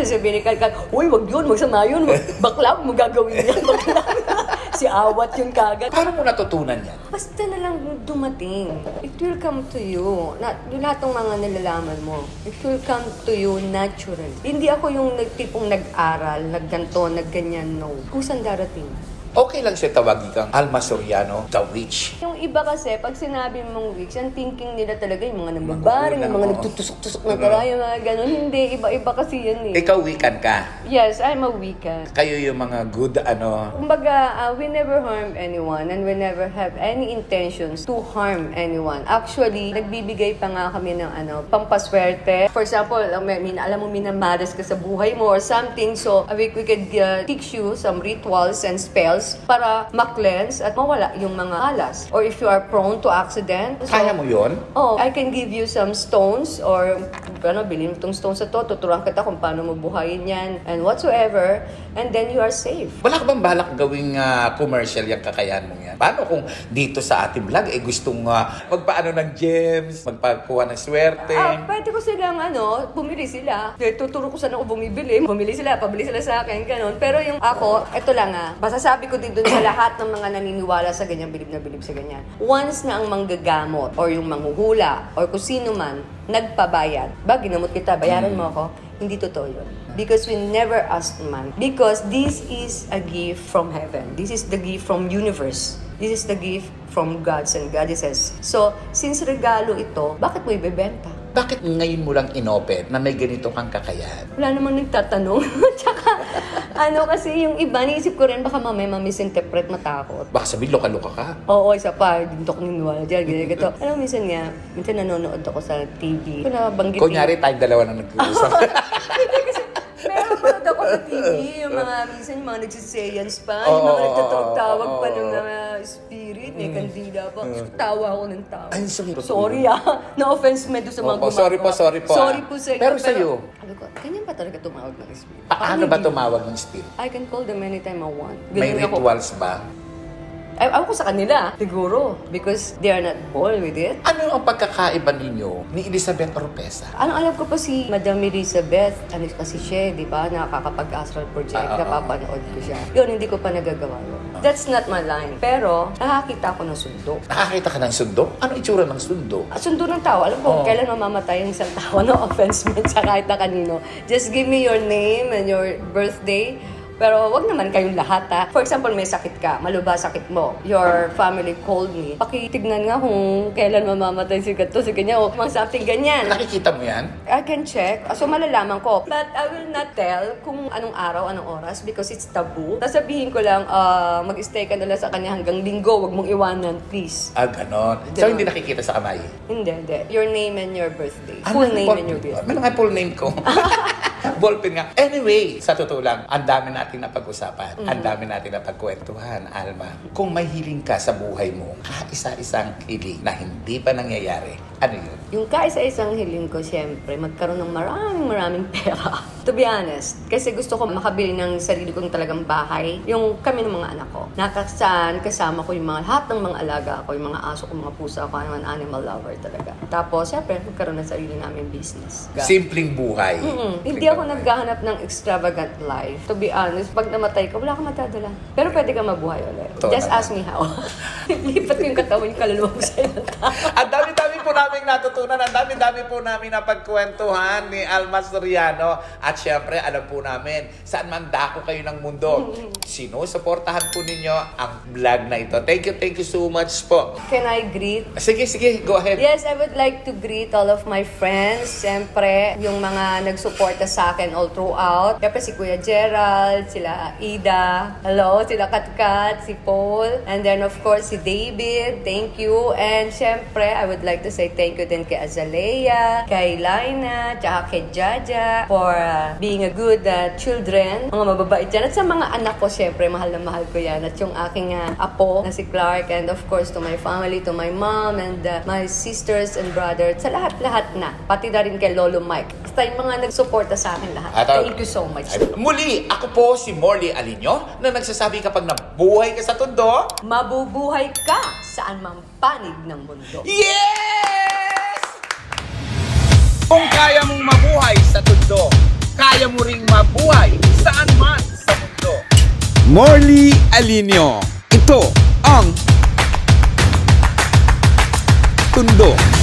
Sabi ni Kat, uy, wag yun, magsama yun. Bakla, mo gagawin yan. Bakla. si awat yun kagad. Paano mo natutunan yan? Basta na lang dumating. It will come to you. Lahat ng mga nalalaman mo, it will come to you naturally. Hindi ako yung tipong nag-aral, nagganto, nagganyan, no. Kusang darating. Okay lang siya tawagin kang Alma Soriano, the witch. Yung iba kasi, pag sinabi mong witch, ang thinking nila talaga yung mga nambabaring, yung mga nagtutusok-tusok ng karaya, mga ganun. Hindi, iba-iba kasi yan eh. Ikaw Wiccan ka. Yes, I'm a Wiccan. Kayo yung mga good Kumbaga, we never harm anyone and we never have any intentions to harm anyone. Actually, nagbibigay pa nga kami ng pampaswerte. For example, alam mo, minamaras ka sa buhay mo or something, so we could teach you some rituals and spells para ma-cleanse at mawala yung mga alas. Or if you are prone to accident. So, Kaya mo yun? Oh, I can give you some stones or bilhin mo itong stones na to, tuturuan kita kung paano mo buhayin yan and whatsoever, and then you are safe. Wala ka bang balak gawing commercial yung kakayahan mo yan? Paano kung dito sa ating vlog gustong magpaano ng gems, magpakuha ng swerte? Pwede ko silang bumili sila. Tuturo ko saan ako bumibili. Bumili sila, pabili sila sa akin, ganun. Pero yung ako, eto lang masasabi ko din dun sa lahat ng mga naniniwala sa ganyan, bilib na bilib sa ganyan. Once na ang manggagamot or yung manghuhula or kung sino man nagpabayad, ginamot kita, bayaran mo ako, hindi totoo yun. Because we never ask man. Because this is a gift from heaven. This is the gift from universe. This is the gift from gods and goddesses. So, since regalo ito, bakit mo ibebenta? Bakit ngayon mo lang inopen na may ganito kang kakayahan? Wala namang nagtatanong. Tsaka, kasi yung iba, naisip ko rin, baka mamaya mamisinterpret, matakot. Baka sabihin, loka-loka ka. Oo, isa pa, hindi ako niniwala dyan, ganito. Alam mo, minsan nanonood ako sa TV. Kung nabanggit Kunyari, tayong dalawa na nag-uusap. Meron pa ako sa TV, yung minsan yung mga nagsisayans pa, yung mga nagtatawag pa ng mga spirit, may kandila pa. Tawa ako ng tawa. Ay, sorry. Sorry na-offense me doon sa mga gumagawa. Sorry po. Sorry po sa inyo. Pero sa'yo? Sabi ko, ganyan ba talaga tumawag ng spirit? Paano ba tumawag ng spirit? I can call them anytime I want. May rituals ba? Ako sa kanila, siguro. Because they are not born with it. Ano ang pagkakaiba ninyo ni Elizabeth Oropesa? Alam ko pa si Madam Elizabeth, kasi siya, di ba? Nakakapag-astral project, napapanood ko siya. Yun, hindi ko pa nagagawa yun. That's not my line. Pero, nakakita ako ng sundo. Nakakita ka ng sundo? Ano itsura ng sundo? Sundo ng tao. Alam ko, kailan mamamatay ang isang tao. No offense man sa kahit na kanino. Just give me your name and your birthday. Pero wag naman kayong lahat For example, may sakit ka, maluba sakit mo. Your family called me. Pakitignan nga kung kailan mamamatay si ganito, si ganyan, o mga something ganyan. Nakikita mo yan? I can check. So malalaman ko. But I will not tell kung anong araw, anong oras because it's taboo. Sasabihin ko lang, mag-stay ka na lang sa kanya hanggang linggo. Wag mong iwanan, please. Ganon. So hindi nakikita sa kamay? Hindi. Your name and your birthday. Full name and your birthday. Ano nga full name ko? Ballpen nga. Anyway, sa totoo lang, ang dami natin napag-usapan. Ang dami natin napagkwentuhan, Alma. Kung may hiling ka sa buhay mo, kaisa-isang hiling na hindi pa nangyayari, ano yun? Yung kaisa-isang hiling ko, siyempre, magkaroon ng maraming pera. To be honest, kasi gusto ko makabili ng sarili kong talagang bahay. Yung kami ng mga anak ko. Nakasaan, kasama ko yung lahat ng mga alaga ko, yung mga aso ko, mga pusa ko, I'm an animal lover talaga. Tapos, siyempre, magkaroon ng sarili namin business. Simpleng buhay. Hindi ako naghahanap ng extravagant life. To be honest, pag namatay ka, wala kang matadala. Pero pwede ka mabuhay ulit. Just ask me how. Lipat ko yung katawan, yung kaluluwa mo sa iyo. Ang dami-dami po namin natutunan. Ang dami-dami po namin napagkwentuhan ni Alma Soriano. At syempre, alam po namin, saan man dako kayo ng mundo, sinusuportahan po ninyo ang vlog na ito. Thank you so much po. Can I greet? Sige, go ahead. Yes, I would like to greet all of my friends. Siyempre, yung mga nagsuporta sa akin all throughout. Siyempre, si Kuya Gerald, sila Ida, hello, sila Katkat, si Paul, and then of course, si David, thank you. And siyempre, I would like to say thank you din kay Azalea, kay Laina, tsaka kay Jaja for being a good children, mga mababait yan. At sa mga anak ko, siyempre, mahal na mahal ko yan. At yung aking apo na si Clark, and of course, to my family, to my mom, and my sisters and brothers, sa lahat-lahat na. Pati na rin kay Lolo Mike. Basta yung mga nagsuporta sa akin lahat. Thank you so much. Muli, ako po si Morley Alinio na nagsasabi kapag nabuhay ka sa tundo, mabubuhay ka saan mang panig ng mundo. Yes! Kung kaya mong mabuhay sa tundo, kaya mo ring mabuhay saan man sa mundo. Morley Alinio. Ito ang Tundo.